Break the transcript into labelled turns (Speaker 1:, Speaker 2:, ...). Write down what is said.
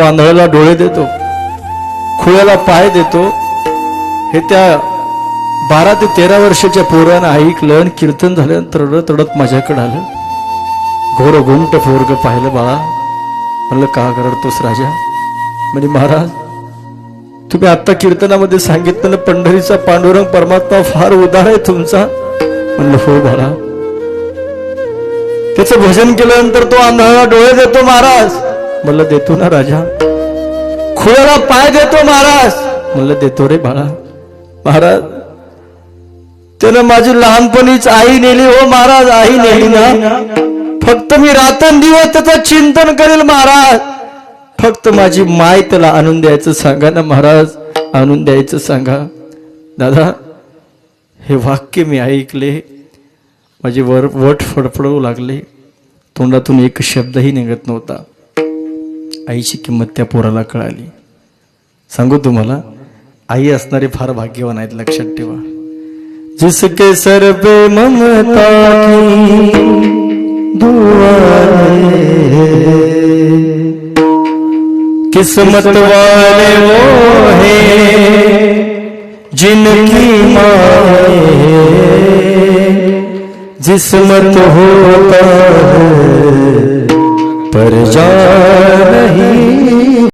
Speaker 1: आंधळ्याला डोळे देतो, खुळ्याला पाय देतो. हे त्या 12 ते 13 वर्षाच्या पोरानं ऐकलं आणि कीर्तन झाल्यानंतर रडत रडत माझ्याकडे आलं. घोर गुंट पोरग पाहिलं बाळा. म्हणलं का रडतोस राजा? म्हणजे महाराज तुम्ही आता कीर्तनामध्ये सांगितलं पंढरीचा पांडुरंग परमात्मा फार उदार आहे तुमचा. म्हणलं हो बाळा. त्याचं भजन केल्यानंतर तो आंधळ्याला डोळे देतो महाराज. म्हणलं देतो ना राजा. खुळ्याला पाय देतो महाराज. म्हणलं देतो रे बाळा. महाराज त्यानं माझी लहानपणीच आई नेली हो महाराज. आई नेली ना फक्त मी रात्रंदिवस त्याचं चिंतन करेल महाराज. फक्त माझी माय त्याला आणून द्यायचं सांगा ना महाराज. आणून द्यायचं सांगा. दादा हे वाक्य मी ऐकले, माझी वट फडफडू लागले. तोंडातून एक शब्दही निघत नव्हता. आईची किंमत त्या पोराला कळाली. सांगू तुम्हाला आई असणारे फार भाग्यवान आहेत, लक्षात ठेवा. जिसके सर पे ममता की दुआ किस्मत वाले वो हैं जिनकी माँ जिस्मत होता है पर जा नहीं